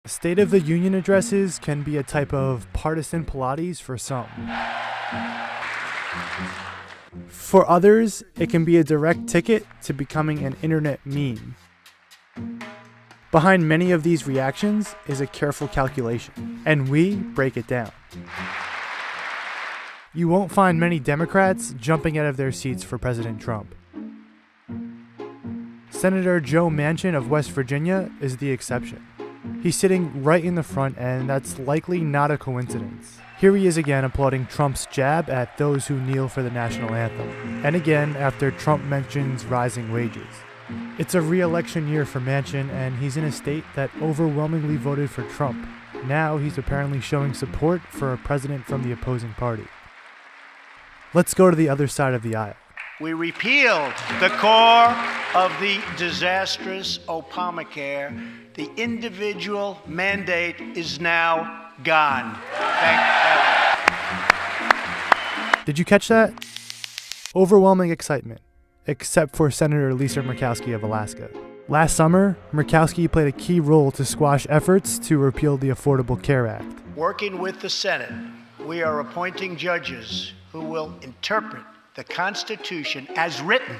State of the Union addresses can be a type of partisan Pilates for some. For others, it can be a direct ticket to becoming an internet meme. Behind many of these reactions is a careful calculation, and we break it down. You won't find many Democrats jumping out of their seats for President Trump. Senator Joe Manchin of West Virginia is the exception. He's sitting right in the front, and that's likely not a coincidence. Here he is again applauding Trump's jab at those who kneel for the national anthem, and again after Trump mentions rising wages. It's a re-election year for Manchin, and he's in a state that overwhelmingly voted for Trump. Now he's apparently showing support for a president from the opposing party. Let's go to the other side of the aisle. We repealed the core of the disastrous Obamacare. The individual mandate is now gone. Thank heaven. Did you catch that? Overwhelming excitement, except for Senator Lisa Murkowski of Alaska. Last summer, Murkowski played a key role to squash efforts to repeal the Affordable Care Act. Working with the Senate, we are appointing judges who will interpret the Constitution as written,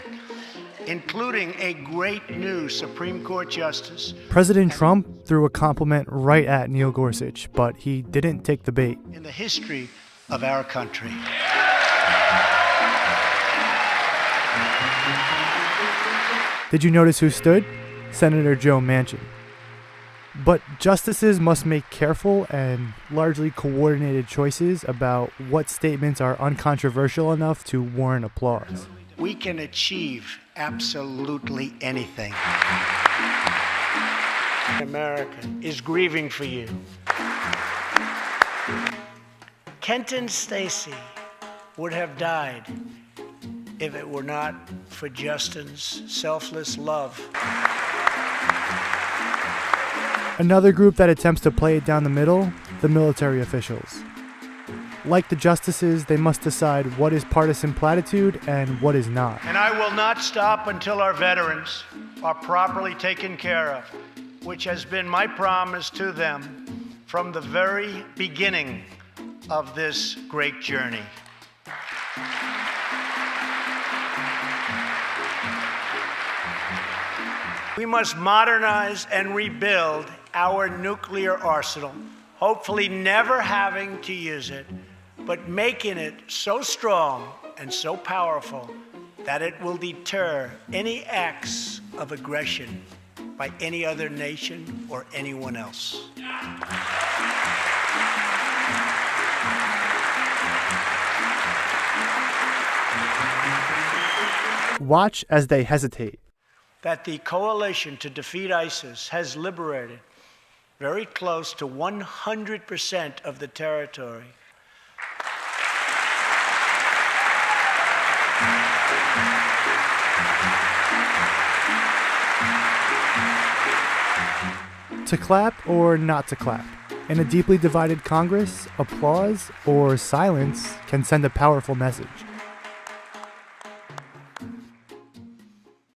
including a great new Supreme Court justice. President Trump threw a compliment right at Neil Gorsuch, but he didn't take the bait. In the history of our country. Did you notice who stood? Senator Joe Manchin. But justices must make careful and largely coordinated choices about what statements are uncontroversial enough to warrant applause. We can achieve absolutely anything. America is grieving for you. Kenton Stacy would have died if it were not for Justin's selfless love. Another group that attempts to play it down the middle, the military officials. Like the justices, they must decide what is partisan platitude and what is not. And I will not stop until our veterans are properly taken care of, which has been my promise to them from the very beginning of this great journey. We must modernize and rebuild our nuclear arsenal, hopefully never having to use it, but making it so strong and so powerful that it will deter any acts of aggression by any other nation or anyone else. Watch as they hesitate. That the coalition to defeat ISIS has liberated very close to 100% of the territory. To clap or not to clap? In a deeply divided Congress, applause or silence can send a powerful message.